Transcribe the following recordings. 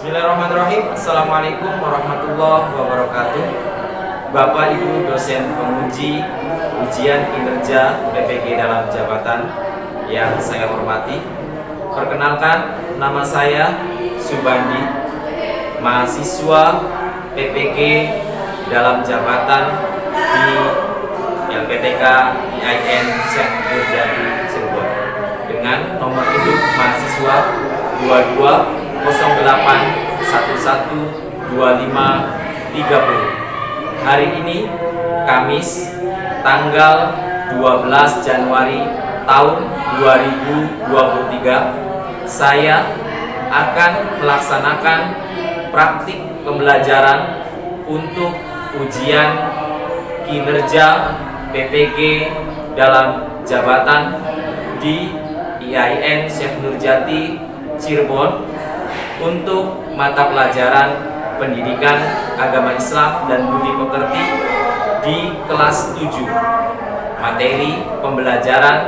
Bismillahirrahmanirrahim. Assalamualaikum warahmatullahi wabarakatuh. Bapak Ibu dosen penguji ujian kinerja PPG dalam jabatan yang saya hormati, perkenalkan, nama saya Subandi, mahasiswa PPG dalam jabatan di LPTK IAIN Syekh Nurjati Cirebon dengan nomor induk mahasiswa 2208112530. Hari ini Kamis tanggal 12 Januari tahun 2023, saya akan melaksanakan praktik pembelajaran untuk ujian kinerja PPG dalam jabatan di IAIN Syekh Nurjati Cirebon untuk mata pelajaran Pendidikan Agama Islam dan Budi Pekerti di kelas 7, materi pembelajaran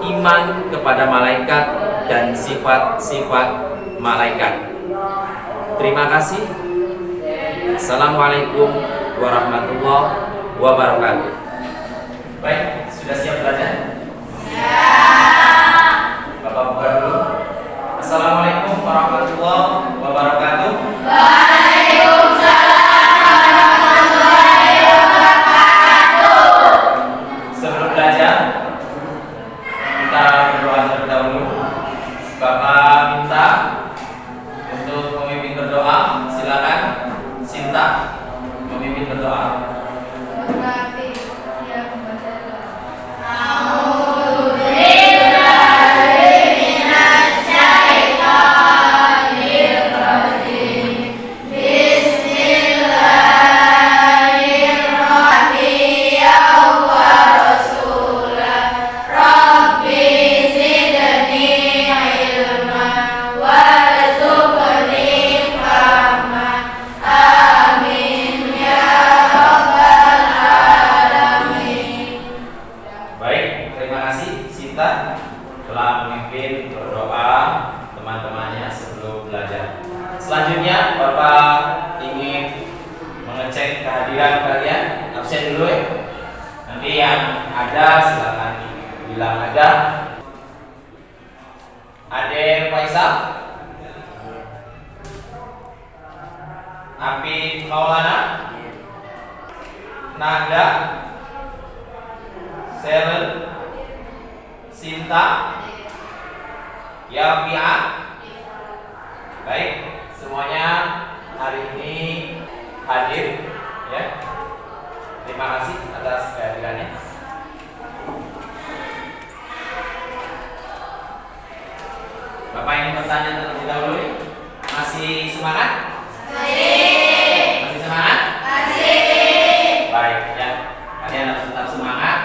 iman kepada malaikat dan sifat-sifat malaikat. Terima kasih. Assalamualaikum warahmatullahi wabarakatuh. Baik, sudah siap belajar? Bapak buka dulu. Assalamualaikum warahmatullahi wabarakatuh. Waalaikumsalam warahmatullahi wabarakatuh. Sebelum belajar, kita berdoa terlebih dahulu. Bapak minta untuk memimpin berdoa. Silakan Sinta memimpin berdoa. Telah memimpin berdoa teman-temannya sebelum belajar. Selanjutnya Bapak ingin mengecek kehadiran kalian. Absen dulu ya. Nanti yang ada silakan bilang ada. Ade Faisal, Api Maulana, Nada, Selen, Sinta, Yafia. Baik, semuanya hari ini hadir ya. Terima kasih atas kehadirannya. Bapak ingin bertanya terlebih dahulu. Masih semangat? Masih semangat? Baik ya. Kalian harus tetap semangat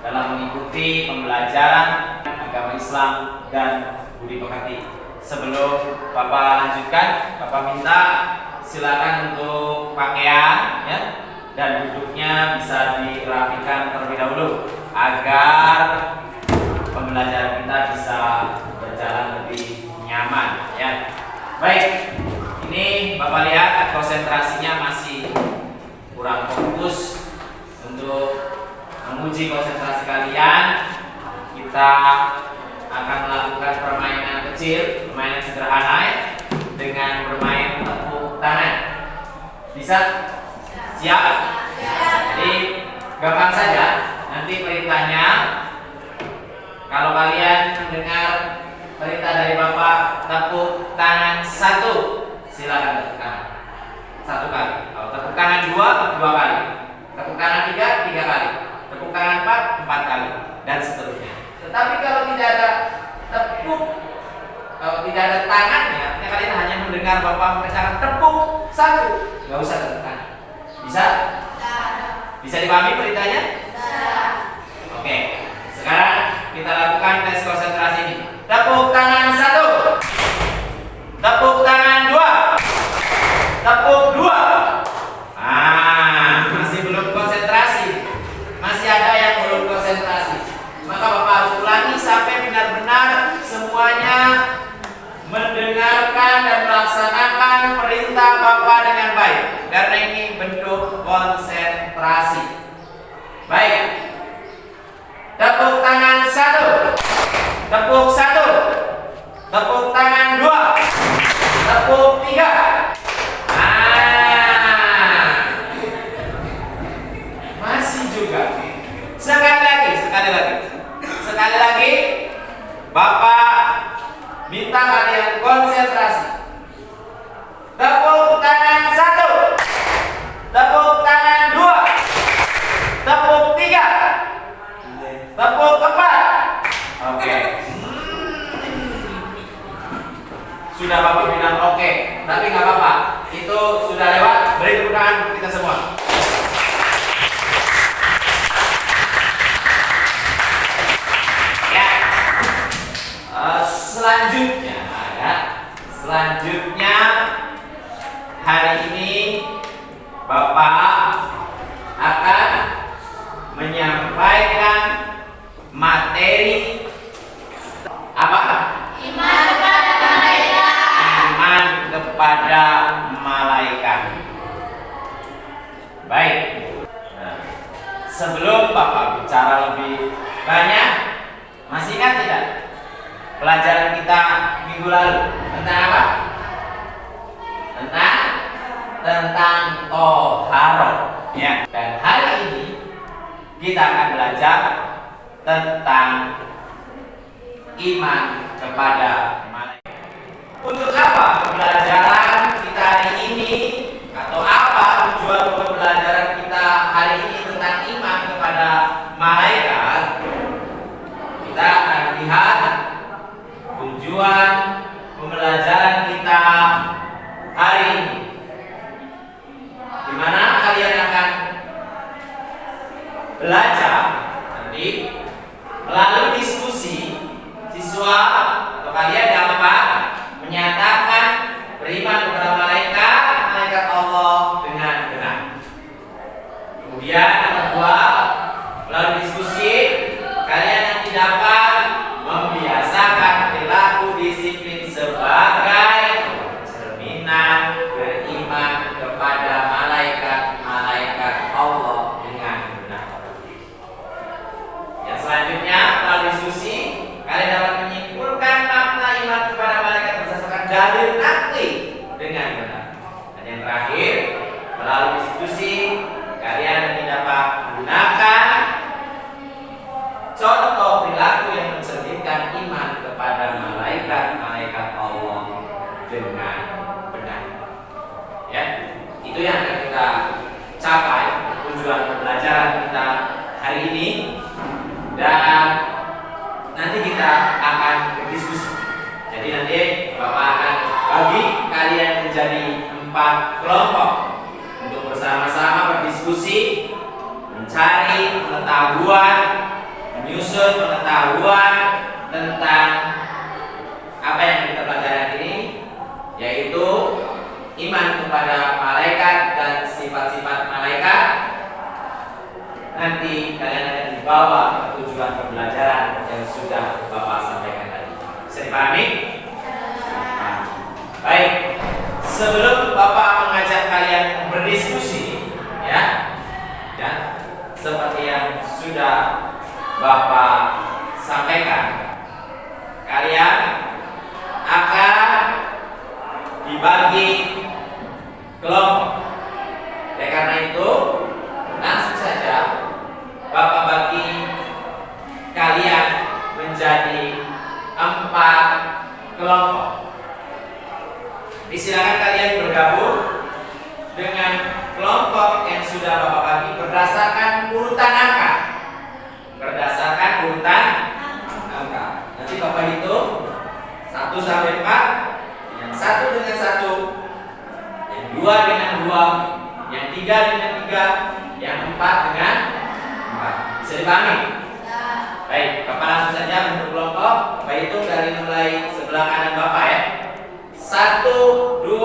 dalam mengikuti pembelajaran agama Islam dan budi pekerti. Sebelum Bapak lanjutkan, Bapak minta silakan untuk pakaian ya, dan duduknya bisa dirapikan terlebih dahulu agar pembelajaran kita bisa berjalan lebih nyaman ya. Baik, ini Bapak lihat konsentrasinya masih kurang fokus. Untuk menguji konsentrasi kalian, kita akan melakukan permainan kecil, permainan sederhana ya, dengan bermain tepuk tangan. Bisa? Siap? Jadi gampang saja. Nanti perintahnya, kalau kalian mendengar perintah dari Bapak tepuk tangan 1, silakan tepuk tangan 1 kali. Kalau tepuk tangan 2 kali. Tepuk tangan 3 kali. Tepuk tangan 4 kali, dan seterusnya. Tetapi kalau tidak ada tepuk, kalau tidak ada tangannya, kalian hanya mendengar Bapak mengucapkan tepuk 1, nggak usah tepuk tangan. Bisa? Bisa dipahami perintahnya? Oke. Sekarang kita lakukan tes konsentrasi ini. Tepuk tangan 1, tepuk tangan 2, tepuk 2. Masih belum konsentrasi. Masih ada yang belum konsentrasi. Maka Bapak harus ulangi sampai benar-benar semuanya mendengarkan dan melaksanakan Tepuk 1. Tepuk tangan 2. Tepuk 3. Masih juga. Sekali lagi. Bapak minta kalian konsentrasi. Tepuk tangan 1. Tepuk tangan 2. Tepuk 3. Tepuk 4. Oke. Sudah Bapak bilang oke, tapi nggak apa-apa. Itu sudah lewat. Beri tepuk tangan untuk kita semua. Ya. Selanjutnya hari ini Bapak akan menyampaikan materi apa? Iman kepada malaikat. Baik. Nah, sebelum Bapak bicara lebih banyak, masih ingat tidak pelajaran kita minggu lalu tentang apa? Tentang toharoh, ya. Dan hari ini kita akan belajar tentang iman kepada malaikat. Untuk apa pembelajaran kita hari ini, atau apa tujuan pembelajaran kita hari ini tentang iman kepada malaikat? Kita akan lihat tujuan pembelajaran kita hari ini, di mana kalian akan belajar nanti melalui diskusi. Siswa atau kalian dapat menyatakan beriman kepada malaikat Allah dengan benar. Kemudian yang kedua, melalui diskusi kalian nanti dapat membiasakan perilaku disiplin sebagai cerminan beriman kepada malaikat Allah dengan benar. Yang selanjutnya, melalui diskusi kalian dapat menyimpulkan makna iman kepada malaikat berdasarkan dalil nakli dengan benar. Dan yang terakhir, melalui diskusi kalian nanti dapat menggunakan contoh perilaku yang mencerminkan iman kepada malaikat Allah dengan benar. Ya, itu yang akan kita capai tujuan pembelajaran kita hari ini. Dan nanti kita akan berdiskusi. Jadi nanti Bapak akan bagi kalian menjadi 4 kelompok untuk bersama-sama berdiskusi, mencari pengetahuan, menyusun pengetahuan tentang apa yang kita pelajari hari ini, yaitu iman kepada malaikat dan sifat-sifat malaikat. Nanti kalian akan dibawa ke tujuan pembelajaran yang sudah Bapak sampaikan tadi. Bisa dipahami? Baik. Sebelum Bapak mengajak kalian berdiskusi, ya, seperti yang sudah Bapak sampaikan, kalian akan dibagi kelompok. Oleh karena itu, langsung saja Bapak bagi kalian menjadi 4 kelompok. Silakan kalian bergabung dengan kelompok yang sudah Bapak bagi berdasarkan urutan angka. Nanti Bapak hitung 1 sampai 4, yang 1 dengan 1, yang 2 dengan 2, yang 3 dengan 3, yang 4 dengan 4. Bisa dipahami? Baik, Bapak langsung saja bentuk kelompok. Bapak hitung dari mulai sebelah kanan Bapak, ya. 1, 2,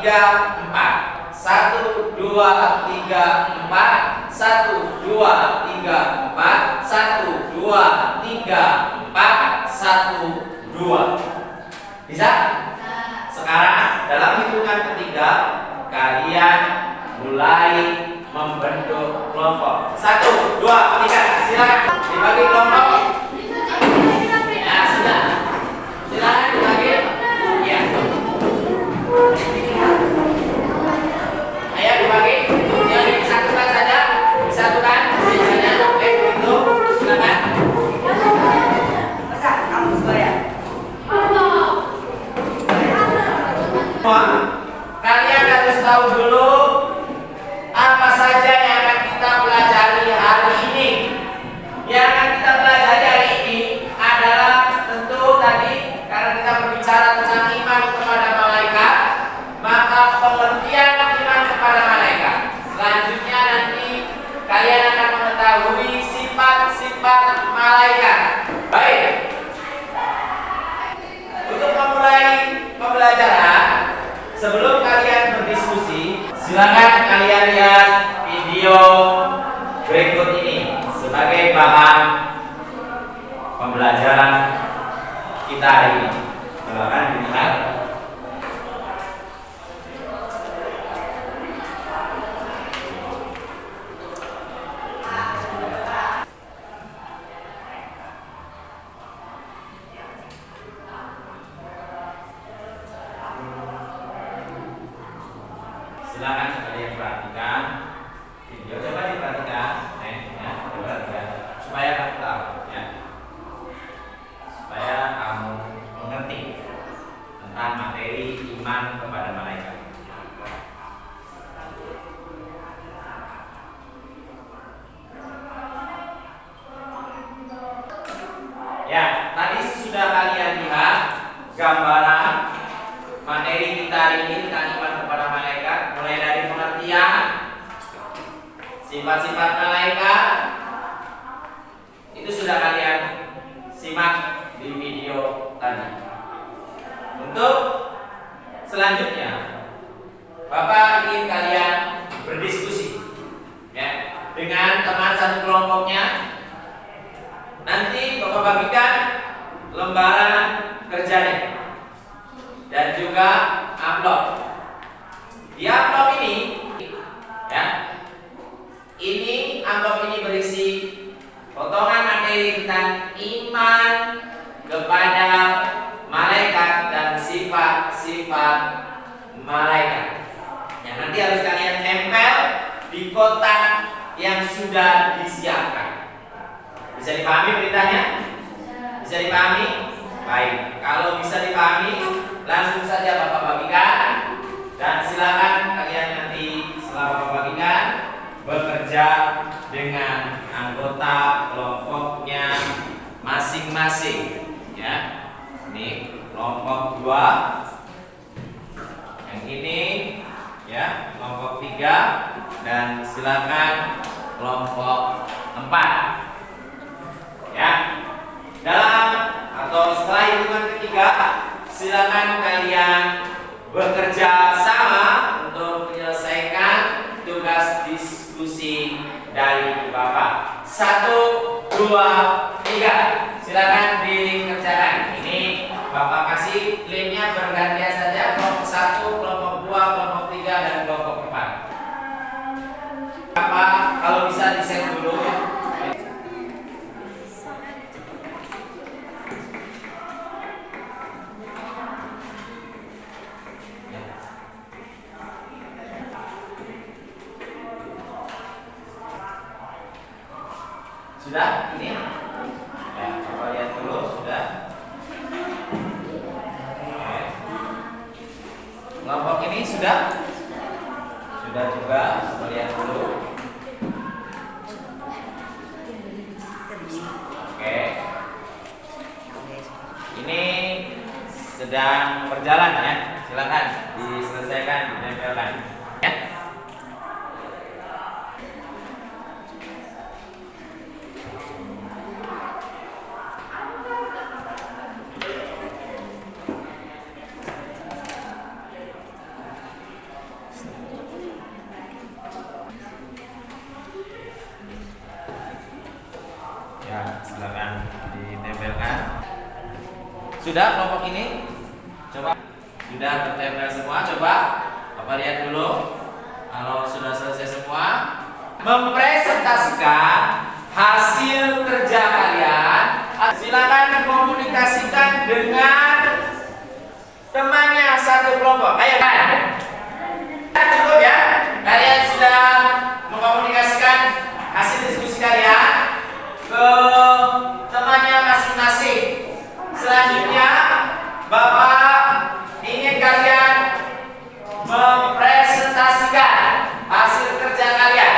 3, 4. 1, 2, 3, 4. 1, 2, 3, 4. 1, 2, 3, 4. 1, 2. Bisa? Sekarang dalam hitungan ketiga kalian mulai membentuk kelompok. 1, 2, 3. Silakan dibagi kelompok. Ya, hari ini. Silakan dilihat. Silakan kalian perhatikan video, coba diperhatikan, ya, coba perhatikan supaya kamu tahu, ya, supaya kamu mengerti tentang materi iman kepada malaikat. Ya, tadi sudah kalian lihat gambaran materi kita hari ini tentang iman kepada malaikat, mulai dari pengertian sifat-sifat malaikat. Itu sudah kalian simak di video tadi. Untuk selanjutnya, Bapak ingin kalian berdiskusi, ya, dengan teman satu kelompoknya. Nanti Bapak bagikan lembaran kerjanya dan juga amplop. Di amplop ini, ya, ini amplop ini berisi potongan materi tentang iman kepada malaikat dan sifat-sifat malaikat. Yang nanti harus kalian tempel di kotak yang sudah disiapkan. Bisa dipahami beritanya? Bisa dipahami? Baik, kalau bisa dipahami, langsung saja Bapak bagikan dan silakan kalian nanti setelah Bapak bagikan bekerja dengan anggota kelompoknya masing-masing, ya. Ini kelompok 2, yang ini, ya, kelompok 3, dan silakan kelompok 4. Ya, dalam atau setelah hitungan ketiga, silakan kalian bekerja sama untuk menyelesaikan tugas diskusi dari Bapak. 1, 2, 3. Silakan dikerjakan. Ini Bapak kasih klaimnya bergantian saja, kelompok 1, kelompok 2, kelompok 3, dan kelompok 4. Bapak kalau bisa di-set dulu. Sudah? Ini? Ya, coba lihat dulu, sudah. Oke. Kelompok ini sudah? Sudah juga, coba lihat dulu. Oke. Ini sedang berjalan, ya. Silakan diselesaikan, ditempelkan. Ya. Ya, silakan ditempelkan. Sudah kelompok ini? Coba. Sudah tertempel semua? Coba Bapak lihat dulu. Kalau sudah selesai semua, mempresentasikan hasil kerja kalian. Silakan komunikasikan dengan temannya satu kelompok. Ayo kan? Cukup ya? Kalian sudah mengkomunikasikan hasil diskusi kalian ke temannya masing-masing. Selanjutnya Bapak ingin kalian mempresentasikan hasil kerja kalian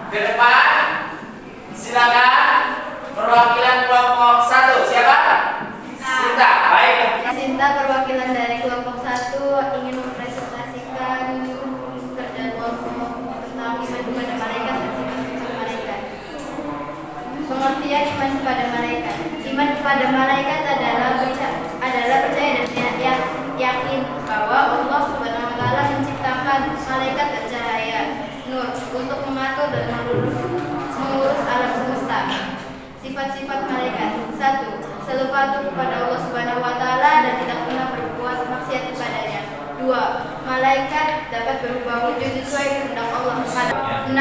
ke depan. Silakan perwakilan kelompok 1. Siapa? Sinta. Baik. Sinta, perwakilan dari kelompok 1 ingin mempresentasikan kerja kelompok tentang iman kepada malaikat dan sifat-sifat malaikat. Pengertian iman kepada malaikat. Iman kepada malaikat adalah percaya dan yakin bahwa Allah Subhanahu wa taala menciptakan malaikat bercahaya nur untuk mengatur dan mengurus alam semesta. Sifat-sifat malaikat. 1. selalu patuh kepada Allah Subhanahu wa taala dan tidak pernah berbuat maksiat kepadanya. 2. Malaikat dapat berubah wujud sesuai kehendak Allah. 6.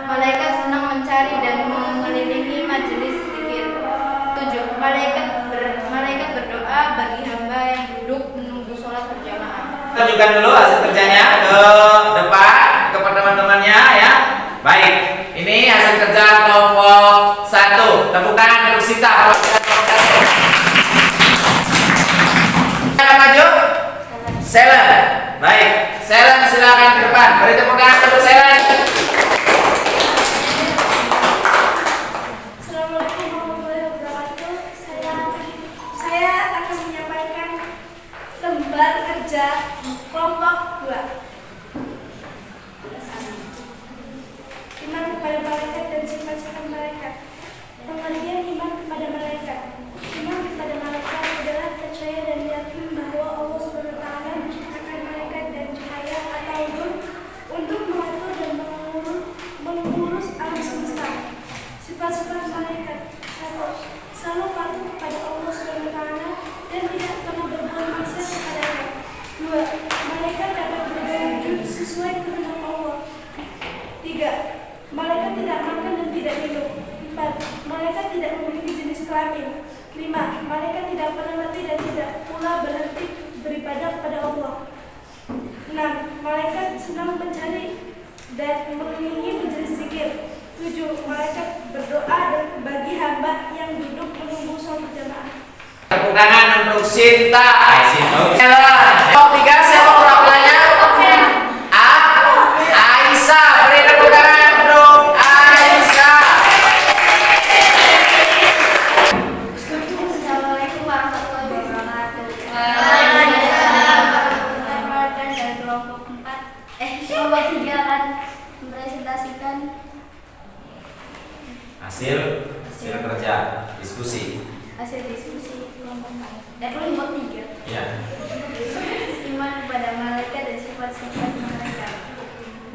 Malaikat senang mencari dan mengelilingi majelis zikir. 7. Malaikat berdoa bagi hamba yang duduk menunggu sholat berjamaah. Tunjukkan dulu hasil kerjanya ke depan kepada teman-temannya ya. Baik, ini hasil kerja kelompok 1. Tepuk tangan untuk Sita. Maju. Selen. Baik, Selen silakan ke depan. Beri tepuk tangan untuk Selen. Assalamualaikum warahmatullahi wabarakatuh. Saya akan menyampaikan lembar kerja kelompok 2. Iman kepada malaikat dan sifat-sifat malaikat. Pengertian iman kepada malaikat. Iman kepada malaikat adalah percaya dan yakin bahwa Allah SWT menciptakan malaikat dan cahaya atau nur untuk mengatur dan mengurus alam semesta. Sifat-sifat malaikat. 1. Selalu patuh kepada Allah SWT dan tidak pernah berbuat maksiat kepadanya. 2. Malaikat dapat berwujud sesuai kehendak Allah. 3. Malaikat tidak makan dan tidak minum. 4. Malaikat tidak memiliki jenis kelamin. 5. Malaikat tidak pernah letih dan tidak pula berhenti beribadah kepada Allah. 6. Malaikat senang mencari dan mengelilingi majelis zikir. 7. Malaikat berdoa bagi hamba yang duduk menunggu sholat berjamaah. Tepuk tangan untuk Sinta. Kelompok 3 siapa perwakilannya? Aisyah. Beri tepuk tangan untuk Aisyah. Assalamualaikum warahmatullahi wabarakatuh. Waalaikumsalam warahmatullahi wabarakatuh. Dari kelompok 4, kelompok 3 akan mempresentasikan Hasil kerja diskusi. hasil diskusi kelompok 4. Kelompok 3. Ya. Iman kepada malaikat dan sifat-sifat malaikat.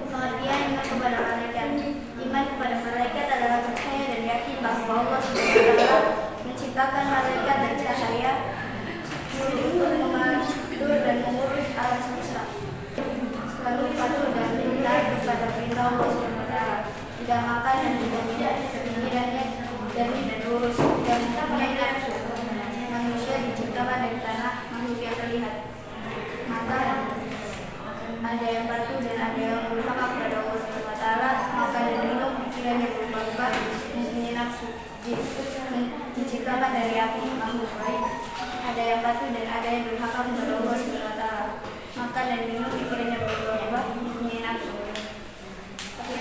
Pengertian iman kepada malaikat. Iman kepada malaikat adalah percaya dan yakin bahwa Allah SWT menciptakan malaikat dan cahaya untuk mengatur dan mengurus alam semesta. Selalu patuh dan taat kepada perintah Allah SWT. Tidak makan dan tidak pikirannya dan tidak lurus dan mempunyai nafsu. Manusia diciptakan dari tanah, makhluk yang terlihat. Maka ada yang patuh dan ada yang berhak kepada Allah SWT. Maka dan minum pikirannya berubah-ubah, mempunyai nafsu. Diciptakan dari api, makhluk lain. Ada yang patuh dan ada yang berhak kepada Allah SWT. Maka dan minum pikirannya berubah-ubah, mempunyai nafsu.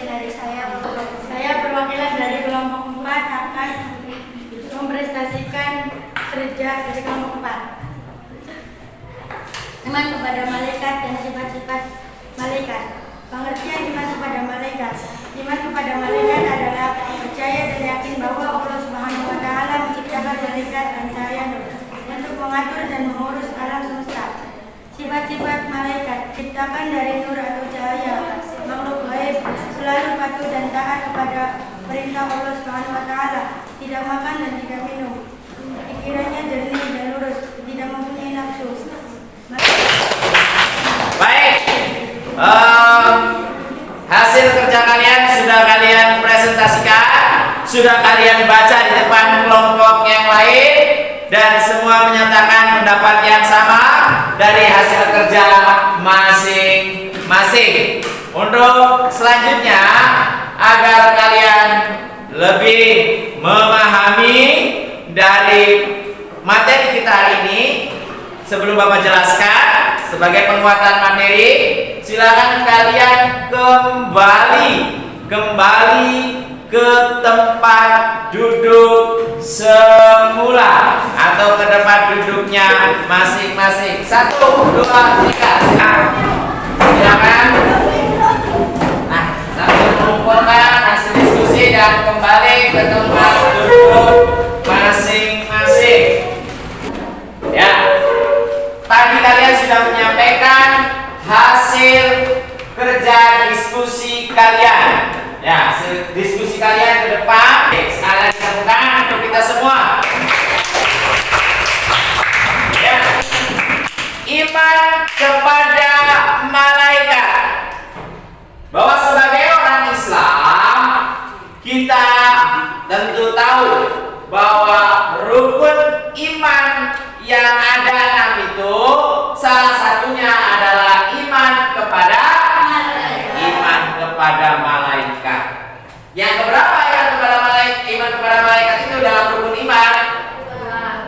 Dari saya perwakilan dari kelompok 4 akan mempresentasikan kerja dari kelompok 4. Iman kepada malaikat dan sifat-sifat malaikat. Pengertian iman kepada malaikat. Iman kepada malaikat adalah percaya dan yakin bahwa Allah Subhanahu wa taala menciptakan malaikat dan cahaya untuk mengatur dan mengurus alam semesta. Sifat-sifat malaikat diciptakan dari nur atau cahaya, makhluk gaib, selalu patuh dan taat kepada perintah Allah Subhanahu wa taala, tidak makan dan tidak minum. Pikirannya jernih dan lurus, tidak mempunyai nafsu. Baik. Hasil kerja kalian sudah kalian presentasikan, sudah kalian baca di depan kelompok yang lain, dan semua menyatakan pendapat yang sama dari hasil kerja masing-masing. Untuk selanjutnya, agar kalian lebih memahami dari materi kita hari ini, sebelum Bapak jelaskan sebagai penguatan materi, silakan kalian kembali ke tempat duduk semula atau ke tempat duduknya masing-masing. 1, 2, 3. Silakan. Nah, sambil mengumpulkan hasil diskusi dan kembali ke tempat duduk masing-masing. Ya. Tadi kalian sudah menyampaikan hasil kerja diskusi kalian. Ya, hasil diskusi kalian ke depan. Sekali lagi tepuk tangan untuk kita semua. perlu tahu bahwa rukun iman yang ada 6 itu salah satunya adalah iman kepada malaikat. Yang keberapa iman kepada malaikat? Iman kepada malaikat itu dalam rukun iman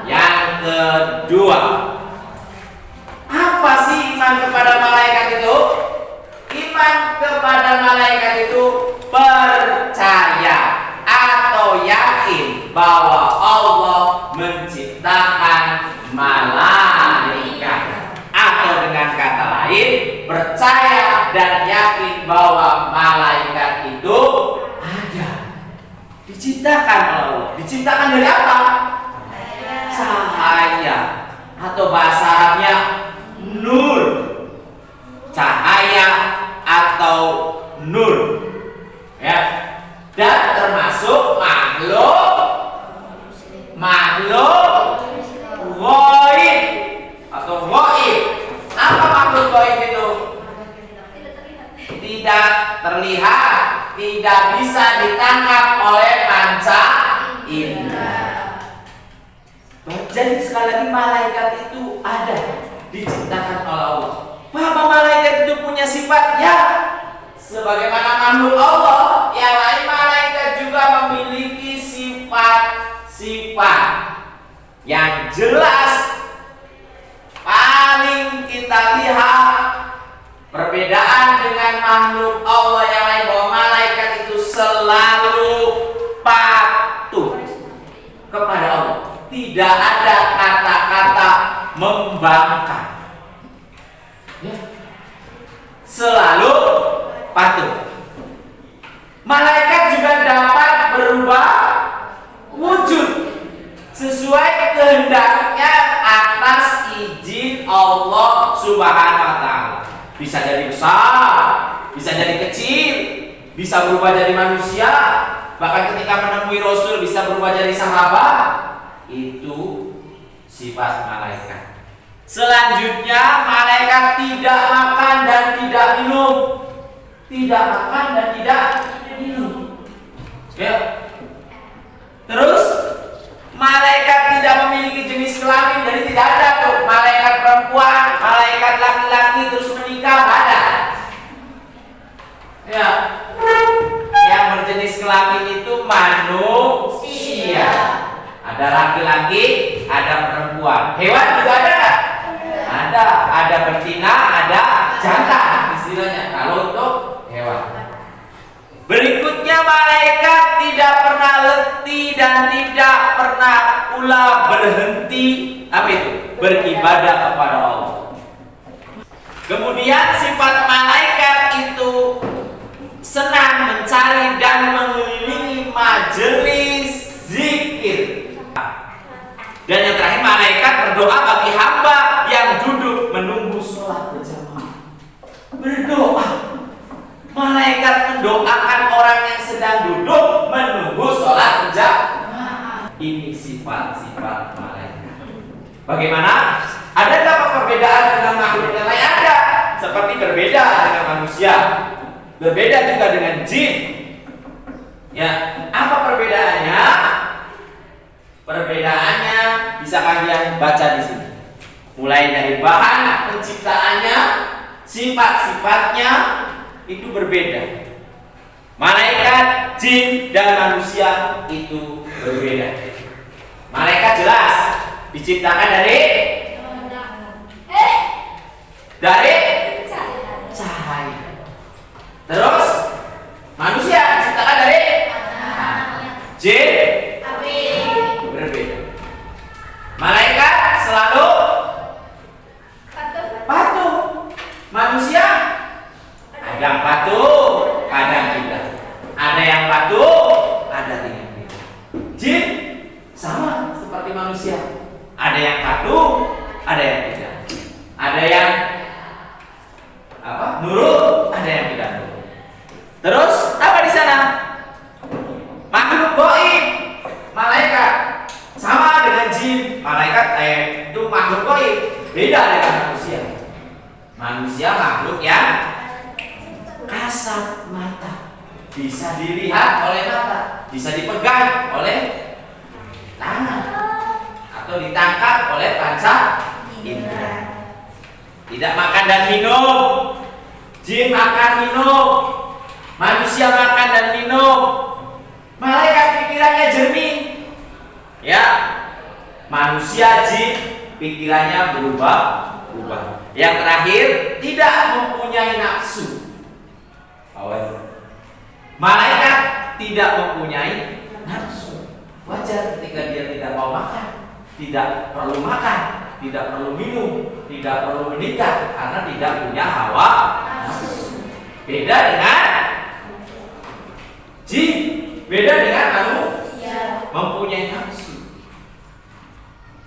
yang kedua. Apa sih iman kepada malaikat itu? Iman kepada malaikat itu percaya atau yakin bahwa Allah menciptakan malaikat, atau dengan kata lain percaya dan yakin bahwa malaikat itu ada, diciptakan oleh Allah. Diciptakan dari apa? Cahaya, atau bahasa Arabnya nur, cahaya atau nur, ya. Dan termasuk makhluk ghaib atau ghaib. Apa makhluk ghaib itu? Tidak terlihat, tidak bisa ditangkap oleh panca indera. Jadi sekali lagi malaikat itu ada, diciptakan oleh Allah. Apa malaikat itu punya sifat? Ya, sebagaimana makhluk Allah yang lain, malaikat juga memiliki sifat-sifat yang jelas. Paling kita lihat perbedaan dengan makhluk Allah yang lain, bahwa malaikat itu selalu patuh kepada Allah. Tidak ada kata-kata membangkang, ya. Selalu patuh. Malaikat juga dapat berubah wujud sesuai kehendaknya atas izin Allah Subhanahu wa Ta'ala. Bisa jadi besar, bisa jadi kecil, bisa berubah jadi manusia, bahkan ketika menemui Rasul bisa berubah jadi sahabat. Itu sifat malaikat. Selanjutnya, malaikat tidak makan dan tidak minum. Tidak makan dan tidak minum, ya. Terus malaikat tidak memiliki jenis kelamin. Jadi tidak ada tuh malaikat perempuan, malaikat laki-laki terus menikah, ada. Ya. Yang berjenis kelamin itu manusia. Ada laki-laki, ada perempuan. Hewan juga ada nggak? Ada betina, ada jantan istilahnya kalau untuk hewan. Berikutnya, malaikat tidak pernah letih dan tidak pernah pula berhenti beribadah kepada Allah. Kemudian sifat malaikat itu senang mencari dan mengelilingi majelis zikir. Dan yang terakhir, malaikat berdoa bagi hamba yang duduk menunggu sholat berjamaah. Berdoa. Malaikat mendoakan orang yang sedang duduk menunggu sholat berjamaah. Ini sifat-sifat malaikat. Bagaimana? Adakah perbedaan dengan makhluk yang lain? Ada. Seperti berbeda dengan manusia, berbeda juga dengan jin. Ya, apa perbedaannya? Perbedaannya bisa kalian baca di sini. Mulai dari bahan penciptaannya, sifat-sifatnya itu berbeda. Malaikat, jin, dan manusia itu berbeda. Malaikat jelas diciptakan dari cahaya. Terus manusia diciptakan dari jin, berbeda. Malaikat selalu patuh. Manusia ada yang patuh, kadang tidak. Ada yang patuh, ada yang tidak. Jin sama seperti manusia. Ada yang patuh, ada yang tidak. Ada yang nurut, ada yang tidak nurut. Terus apa di sana? Makhluk gaib, malaikat sama dengan jin. Malaikat itu makhluk gaib, beda dengan manusia. Manusia makhluk yang kasat mata, bisa dilihat oleh mata. bisa dipegang oleh tangan atau ditangkap oleh panca indera. Tidak makan dan minum. Jin makan minum, manusia makan dan minum. Malaikat pikirannya jernih. Ya, manusia jin pikirannya berubah. Yang terakhir, tidak mempunyai nafsu. Malaikat tidak mempunyai nafsu. Wajar ketika dia tidak mau makan, tidak perlu makan, tidak perlu minum, tidak perlu menikah karena tidak punya hawa nafsu. Beda dengan jin, beda dengan manusia mempunyai nafsu.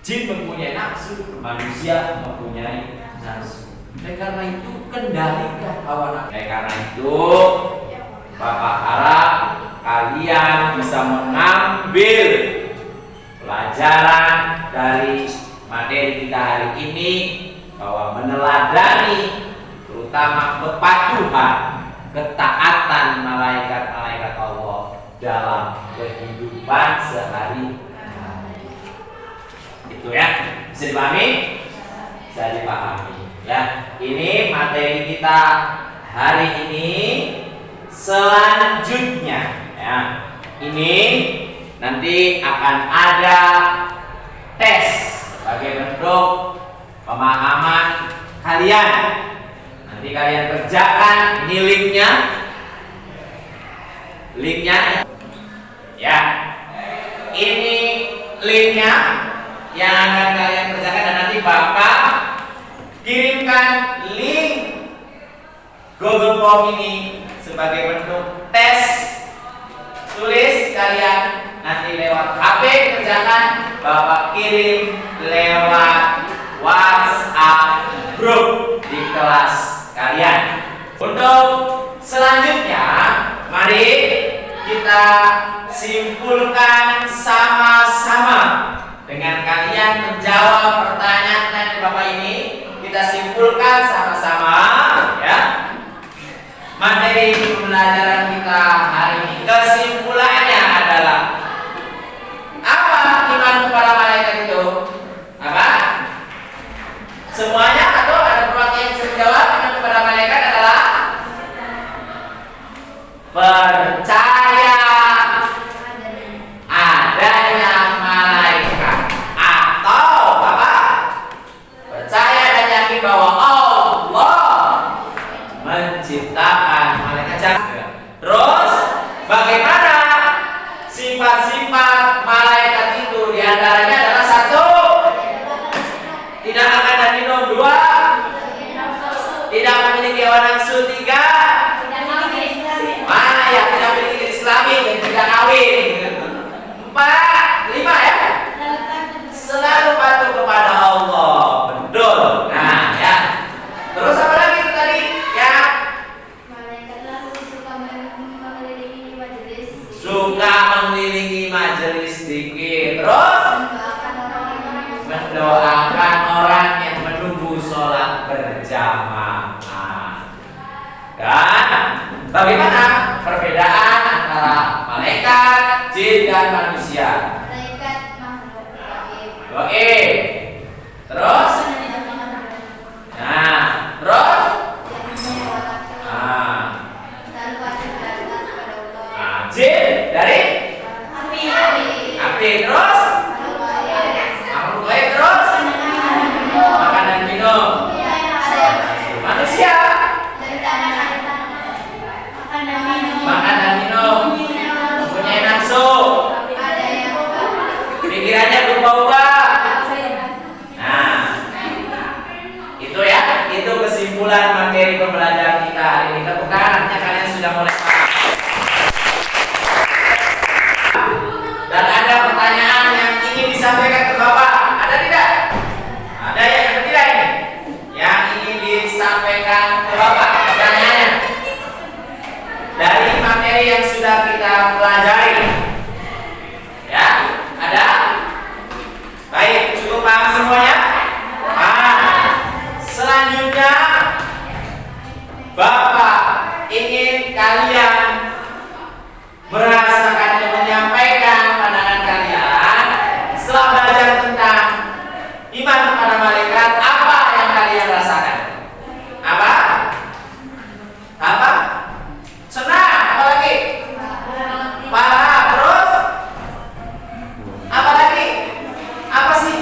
Jin mempunyai nafsu, manusia mempunyai nafsu. Oleh karena itu kendalikan hawa nafsu. Oleh karena itu Bapak harap kalian bisa mengambil pelajaran dari materi kita hari ini bahwa meneladani terutama kepatuhan, ketaatan malaikat-malaikat Allah dalam kehidupan sehari-hari. Itu ya, bisa dipahami? Bisa dipahami. Ya, ini materi kita hari ini. Selanjutnya, ya, ini nanti akan ada tes sebagai bentuk pemahaman kalian. Nanti kalian kerjakan. Ini linknya, ya. Ini linknya yang akan kalian kerjakan dan nanti Bapak kirimkan link Google Form ini sebagai bentuk tes. Tulis kalian nanti lewat HP kerjakan, Bapak kirim lewat WhatsApp grup di kelas kalian. Untuk selanjutnya, mari kita simpulkan sama-sama dengan kalian menjawab pertanyaan dari Bapak ini. Kita simpulkan sama-sama, ya. Materi pembelajaran kita hari ini, kesimpulannya adalah apa iman kepada malaikat itu? Apa? Semuanya atau ada perwakilan yang bisa menjawab? Iman kepada malaikat adalah percaya adanya malaikat, atau apa? Percaya dan yakin bahwa Allah menciptakan malaikat. Terus bagaimana sifat-sifat malaikat itu? Di antaranya adalah satu, tidak makan dan minum. Dua, tidak memiliki hawa nafsu. Tiga, ya tidak memiliki Islami dan tidak kawin. Empat, lima ya, selalu patuh kepada Allah. Betul. Nah ya. Terus apa lagi itu tadi? Ya. Suka mengelilingi majelis zikir. Terus mendoakan orang yang menunggu sholat berjamaah. Dan bagaimana perbedaan antara malaikat, jin dan manusia? Malaikat makhluk gaib. Oke. Terus? Nah, terus? Jin dari api. Terus makhluk gaib. Terus makan dan minum. Manusia makan dan minum, mempunyai nafsu, pikirannya berubah-ubah,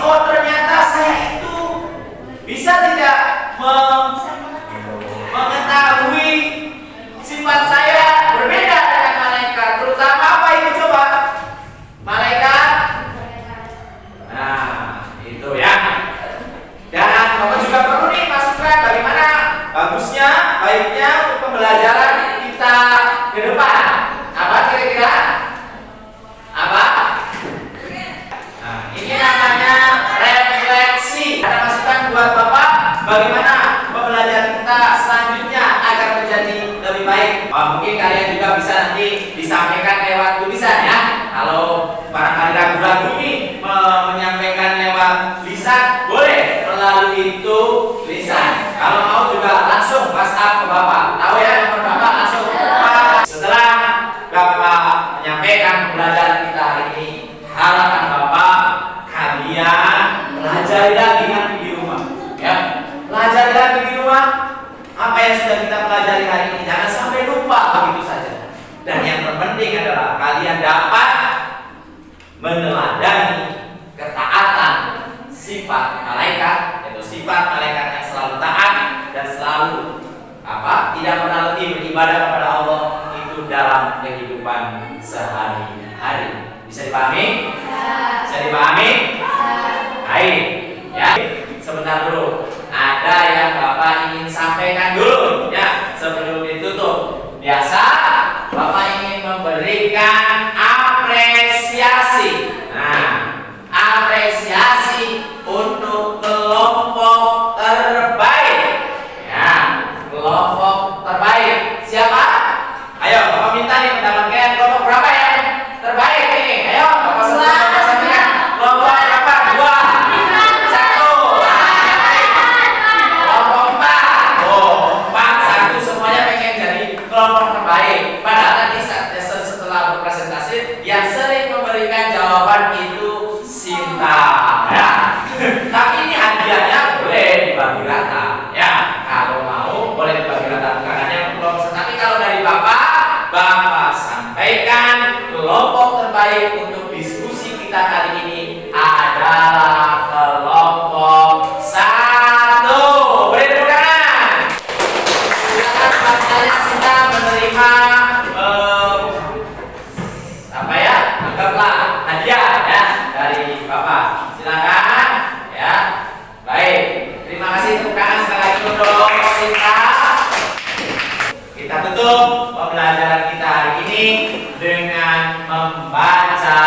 oh ternyata saya itu bisa tidak mengetahui sifat saya berbeda dengan malaikat, terutama apa itu coba? Malaikat. Nah, itu ya. Dan Bapak juga perlu nih masukan bagaimana bagusnya, baiknya untuk pembelajaran kita ke depan. Apa kira-kira? Apa? Nah, ini namanya refleksi. Ada masukan buat Bapak bagaimana pembelajaran kita selanjutnya agar menjadi lebih baik. Mungkin kalian juga bisa nanti disampaikan lewat tulisan ya. Kalau barangkali ragu-ragu nih menyampaikan lewat lisan, boleh melalui tulisan. Kalau mau juga langsung WhatsApp ke Bapak. Tahu ya nomor Bapak, langsung setelah Bapak menyampaikan pembelajaran kita hari ini, harapan Bapak kalian pelajari lagi nanti di rumah ya. Pelajari lagi di rumah apa yang sudah kita pelajari hari ini, jangan sampai lupa begitu saja. Dan yang terpenting adalah kalian dapat meneladani ketaatan sifat malaikat, yaitu sifat malaikat yang selalu taat dan selalu tidak pernah letih beribadah kepada Allah itu dalam kehidupan sehari-hari. Bisa dipahami? Bisa dipahami? Baik, ya. Sebentar dulu. Ada yang Bapak ingin sampaikan dulu ya sebelum ditutup. Biasa Bapak ingin memberikan apresiasi. Nah, apresiasi untuk kelompok terbaik. Ya, kelompok terbaik. Siapa? Ayo, Bapak minta nih mendapatkan kelompok berapa ya? Terbaik ini. Ayo, Bapak sampaikan. Kelompok berapa? 2, 1. Kelompok 4. Oh, 4, 1 semuanya pengen jadi kelompok terbaik. Padahal nanti setelah berpresentasi yang sering memberikan jawaban itu Sinta ya. Tapi ini hadiahnya boleh dibagi rata ya. Kalau mau boleh dibagi rata, bukan hanya kelompok. Tapi kalau dari Bapak sampaikan kelompok terbaik untuk diskusi kita kali ini adalah kelompok 1. Beri tepuk tangan. Silakan Pak Sinta menerima anggaplah hadiah ya dari Bapak. Silakan ya. Baik, terima kasih tepuk tangan sekali lagi untuk Sinta. Kita tutup pembelajaran kita hari ini dengan membaca